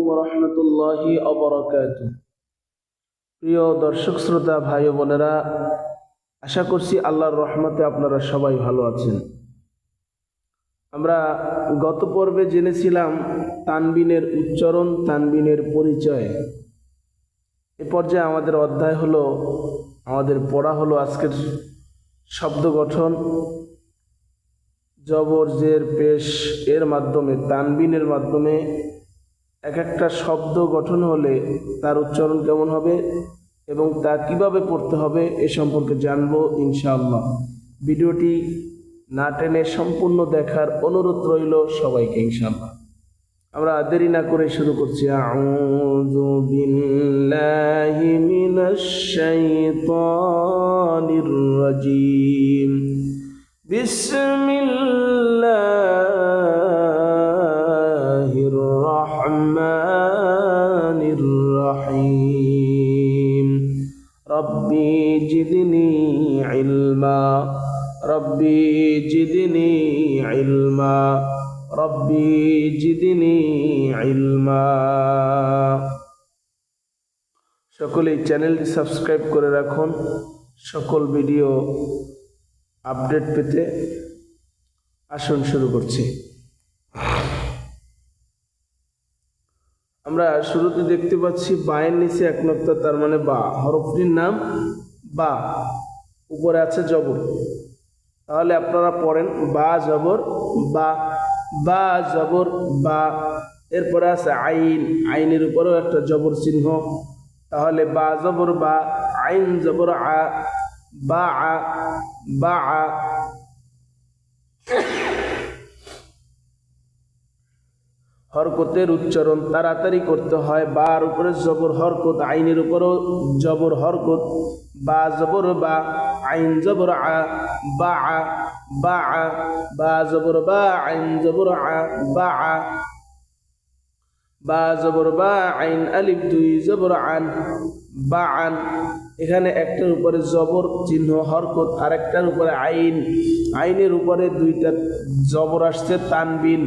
ওয়া রাহমাতুল্লাহি ওয়া বারাকাতুহু। প্রিয় দর্শক শ্রোতা ভাই ও বোনেরা, আশা করছি আল্লাহর রহমতে আপনারা সবাই ভালো আছেন। আমরা গত পর্বে জেনেছিলাম তানবিনের উচ্চারণ, তানবিনের পরিচয়। এ পর্যায়ে আমাদের অধ্যায় হলো, আমাদের পড়া হলো আজকের শব্দ গঠন। জবর, জের, পেশ এর মাধ্যমে, তানবিনের মাধ্যমে এক একটা শব্দ গঠন হলে তার উচ্চারণ কেমন হবে এবং তা কিভাবে পড়তে হবে এ সম্পর্কে জানবো ইনশাআল্লাহ। ভিডিওটি না টেনে সম্পূর্ণ দেখার অনুরোধ রইল সবাইকে ইনশাআল্লাহ। আমরা দেরি না করে শুরু করছি। আউযু বিল্লাহি মিনাশ শাইতানির রাজিম। বিসমিল্লাহির রহমানির রহিম। রব্বি জিদনি ইলমা, রব্বি জিদনি ইলমা, রব্বি জিদনি ইলমা। সকলেই চ্যানেলটি সাবস্ক্রাইব করে রাখুন সকল ভিডিও আপডেট পেতে। আসুন শুরু করছি। আমরা শুরুতে দেখতে পাচ্ছি বায়ের নিচে এক নক্তা, তার মানে বা। হরফটির নাম বা, উপরে আছে জবর। তাহলে আপনারা পড়েন বা জবর বা, বা জবর বা। এরপরে আছে আইন, আইনের উপরেও একটা জবর চিহ্ন। তাহলে বা জবর বা, আইন জবর আ, বা আ, বা আ। হরকতের উচ্চারণ তাড়াতাড়ি করতে হয়। বার উপরে জবর হরকত, আইনের উপরেও জবর হরকত। বা জবর বা, আইন জবর আ, বা আ, বা আ। বা জবর বা, আইন জবর আ, বা আ। বা জবর বা, আইন আলিফ দুই জবর আন, বা আন। এখানে একটার উপরে জবর চিহ্ন হরকত, আর একটার উপরে আইন। আইনের উপরে দুইটা জবর আসছে, তানবিন।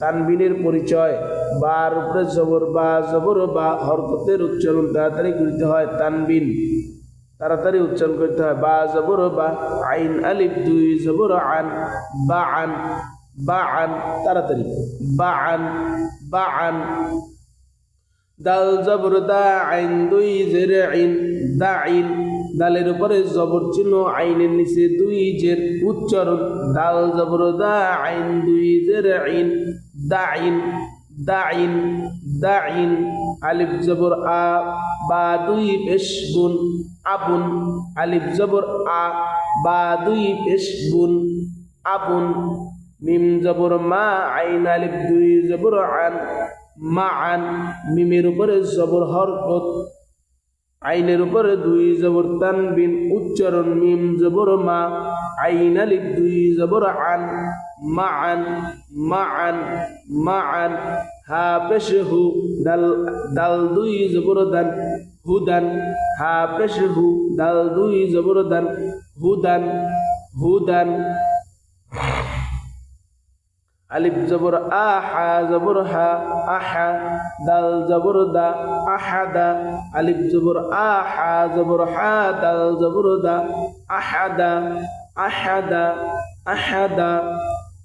তানবিনের পরিচয়। বার উপরে জবর বা, জবর বা। হরকতের উচ্চারণ তাড়াতাড়ি করতে হয়, তানবিন তাড়াতাড়ি উচ্চারণ করতে হয়। বা জবর বা, আইন আলিফ দুই জবর আন, বা আন, বা আন। তাড়াতাড়ি বা আন, বা আন। দাল জবর দা, আইন দুই জের আইন, দা আইন। দালের উপরে জবর চিহ্ন, আইনের নিচে দুই জের উচ্চারণ। দাল জবর দা, আইন দুই জের আইন, দা আইন, দা আইন, দা আইন। আলিফ জবর আ, বা দুই পেশ বুন, আবুন। আলিফ জবর আ, বা দুই পেশ বুন, আবুন। মিম জবর মা, আইন আলিফ দুই জবর আন, মা আন। মিমের উপরে জবর হরকত, আইনের উপরে দুই জবর তানবিন উচ্চারণ। মিম জবর মা, আইন আলিফ দুই জবর আন, মা আন, মা আন, মা আন। হা পেশ হু, দাল দাল দুই জবর দান, হুদান। হা পেশ হু, দাল দুই জবর দান, হুদান, হুদান। আলিফ জবর আ, হা জবর হা, আহা। দাল জবর দা, আহাদা। আলিফ জবর আ, হা জবর হা, দাল জবর দা, আহাদা, আহাদা, আহাদা।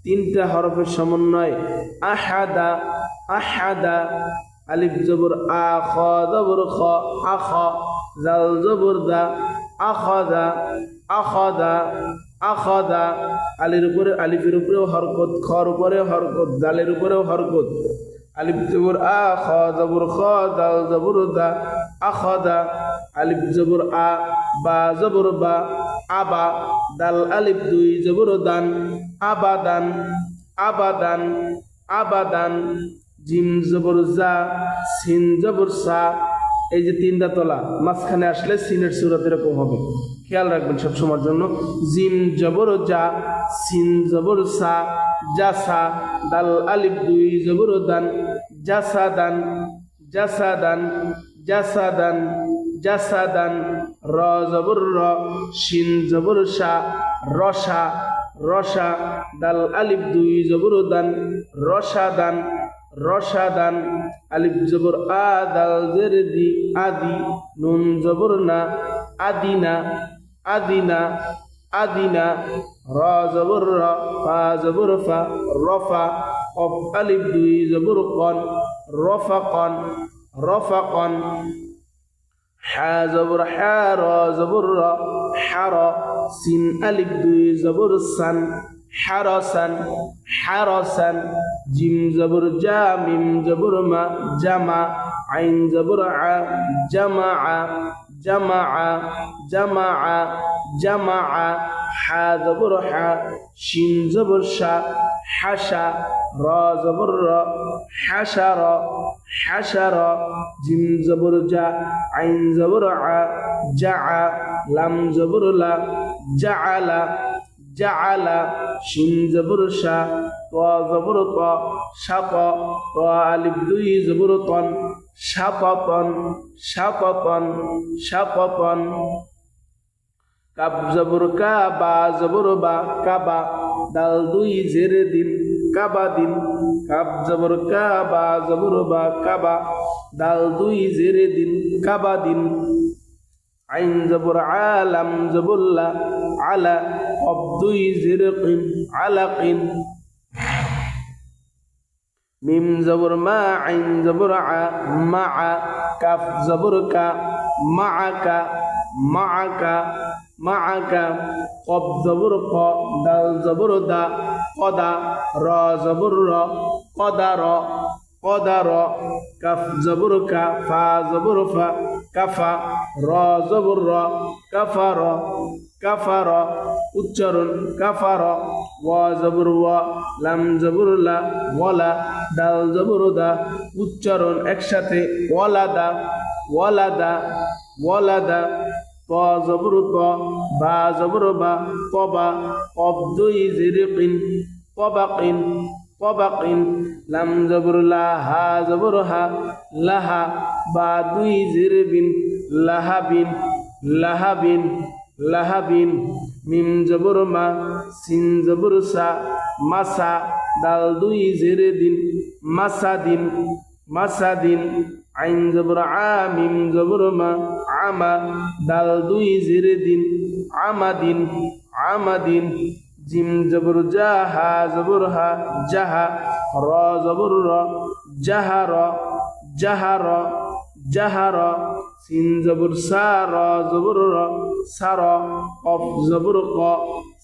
তিনটা হরফের সমন্বয়, আহাদা, আহাদা। আলিফ জবর আ, খ জবর খ, আখ। দাল জবর দা, আখাদা, আখাদা, আখাদা। আলির উপরে, আলিফের উপরেও হরকত, খর উপরেও হরকত, দালের উপরেও হরকত। আলিফ জবর আ, খ জবর খ, দাল জবর দা, আখাদা। আলিফ জবর আ, বা জবর বা, আবা। দাল আলিফ দুই জবর দান, আবাদান, আবাদান, আবাদান। জিম জবর জা, সিন জবর সা। এই যে তিনটা তলা মাঝখানে আসলে সিনের সূরত এরকম হবে, খেয়াল রাখবেন সব সময়ের জন্য। জিম জবর জা, সিন জবর সা, জাসা। দাল আলিফ দুই জবর দান, জাসাদান, জাসাদান, জাসাদান, জাসাদান। র জবর র, শিন জবর শা, রসা, রসা। দাল আলিফ দুই জবর দান, রসাদান, রসাদান আলিফ জবর আ দাল জের দি আদি নুন জবর না আদিনা আদিনা আদিনা রা জবর রা ফা জবর ফা রফা কফ আলিফ দুই জবর কন রফাকন রফাকন হা জবর হা রা জবর রা হারা সিন আলিফ দুই জবর সান হারাসান হারাসান জিম জবর জা মিম জবর মা জামা আইন জবর আ জামা জামা জামা জামা হা জবর হা শিন জবর শা হাসা রা জবর রা হাসার হাসার জিম জবর জা আইন জবর আ জা লাম জবর লা জাআলা জাআলা শিন জবর শা তা জবর তা শাতা তা আলিফ দুই জবর তন শাতাতন শাতাতন শাতাতন কাব জবর কা বা জবর বা কাবা দাল দুই জের দিন কাবা দিন কাব জবর কা বা জবর বা কাবা দাল দুই জের দিন কাবা দিন আইন জবর আলাম জবুল্লা আলা কব দুই জের কিন আলাকিন মিম জবর মা আইন জবর আ মা কাফ জবর কা মাআকা মাআকা মাআকা কব জবর ক দাল জবর দা কদা রা জবর র কদার কদার কাফ জবর কা ফা জবর ফা কাফা রা জবর র কাফার কাফার উচ্চারণ কাফার ওয়া জবর ওয়া লাম জবর লা ওয়ালা দাল জবর দা উচ্চারণ একসাথে ওয়ালাদা ওয়ালাদা ওয়ালাদা তা জবর তা বা জবর বা তবা কব দুই জের কিন তবাকিন তবাকিন লাম জবর লা হা জবর হা লাহা বা দুই জের বিন লাহাবিন লাহাবিন লাহাবিন মিম জবর মা সিন জবর সা মাসা দাল দুই জের দিন মাসাদিন মাসাদিন আইন জবর আ মিম জবর মা আমা দাল দুই জের দিন আমাদিন আমাদিন জিম জবর জা হা জবর হা জাহা র জবর র জাহার জাহার জাহার সিন জবর সা র জবর র সার কফ জবর ক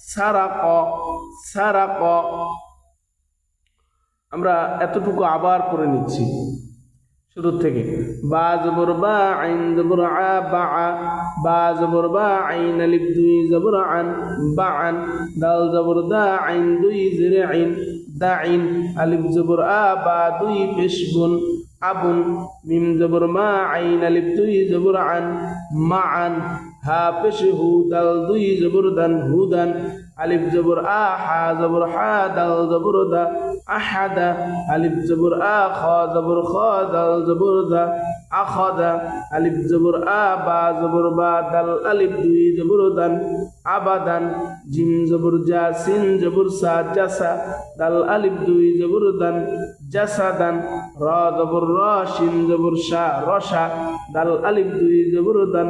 সারাক সারাক আমরা এতটুকু আবার করে নিচ্ছি শুরু থেকে বা জবর বা আইন জবর আ বা বা জবর বা আইন আলিফ দুই জবর আন বা আন দাল জবর দা আইন দুই জের আইন দা আইন আলিফ জবর আ বা দুই পেশ বুন আবুন মিম জবর মা আইন আলিফ দুই জবর আন মা আন হা পেশ হু দাল দুই জবর দান হুদান আলিফ জবর আ হা জবর হা দাল জবর দা আহাদা আলিফ জবর আ খা জবর খা দাল জবর দা আখাদা আলিফ জবর আ বা জবর বা দাল আলিফ দুই জবর দান আবাদান জিম জবর জা সিন জবর সা জাসা দাল আলিফ দুই জবর দান জাসাদান রা জবর রা শিন জবর শা রসা দাল আলিফ দুই জবর দান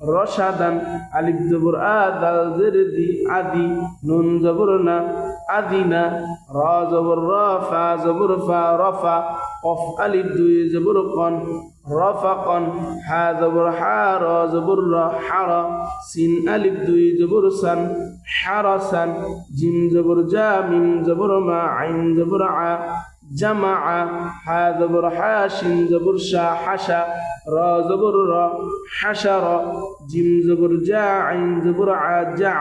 রসাদান আলিফ জবর আ দাল জের দি আদি নুন জবর না আদিনা রা জবর রা ফা জবর ফা রফা কফ আলিফ দুই জবর কন রফাকন হা জবর হা রা জবর রা হারা সিন আলিফ দুই জবর সান হারাসান জিম জবর জা মিম জবর মা আইন জবর আ জামা হা জবর হা শিন জবর শা হাসা রা জবর রা হাসার জিম জবর জা আইন জবর আ জা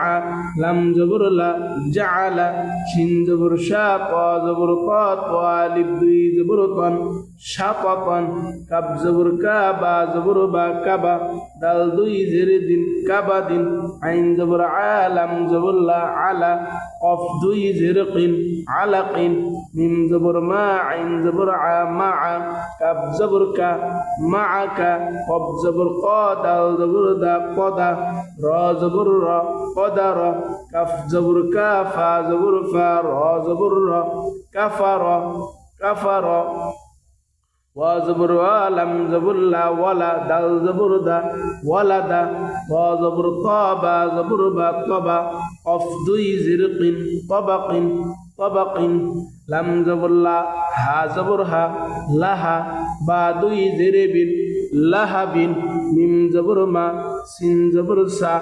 লাম জবর লা জাআলা শিন জবর শা তা জবর কা তা আলিফ দুই জবর তন শাতাতন কাব জবর কা বা জবর বা কাবা দাল দুই জের দিন কাবা দিন আইন জবর আ লাম জবর লা আলা কফ দুই জের কিন আলাকিন মিম জবর মা আইন জবর আ মা কাব জবর কা মাআকা কব জবর কা দাল জবর দা কদা রা জবর রা কদার কাফ জবর কা ফা জবর ফা রা জবর রা কাফার কাফার ওয়া জবর ওয়া লাম জবর লা ওয়ালা দাল জবর দা ওয়ালাদা ওয়া জবর তা বা জবর বা তাবা কফ দুই জিরকিন তাবাকিন তাবাকিন লাম জবর লা হা জবর হা লাহা বা দুই জিরবিন লাহাবিন মিম জবর মা সিন জবর সা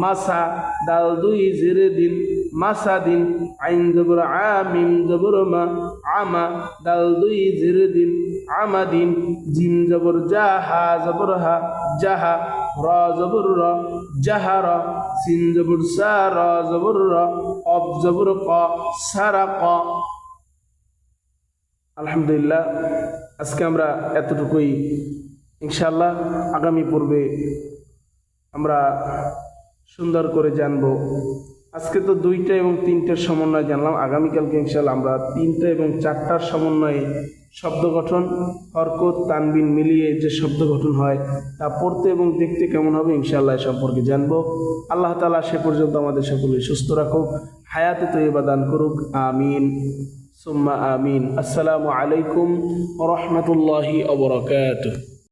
মাসা দাল দুই জিরদিন মাসাদিন আইন জবর আ মিম জবর মা আমা দাল দুই জিরদিন আমাদিন জিম জবর জা হা জবর হা জাহা র জবর র জাহার সিন জবর সা র জবর র অব জবর ক সারাক। আলহামদুলিল্লাহ, আজকে আমরা এতটুকুই। ইনশাআল্লাহ আগামী পর্বে আমরা সুন্দর করে জানবো। আজকে তো 2টা এবং 3টার সমন্বয় জানলাম, আগামীকালকে ইনশাআল্লাহ আমরা 3টা এবং 4টার সমন্বয়ে শব্দ গঠন, হরকত, তানবিন মিলিয়ে যে শব্দ গঠন হয় তা পড়তে এবং দেখতে কেমন হবে ইনশাআল্লাহ সম্পর্কে জানবো। আল্লাহ তাআলা সে পর্যন্ত আমাদের সকলে সুস্থ রাখুক, হায়াতে তৈয়বা দান করুক। আমিন সুম্মা আমিন। আসসালামু আলাইকুম ওয়া রাহমাতুল্লাহি ওয়া বারাকাতুহু।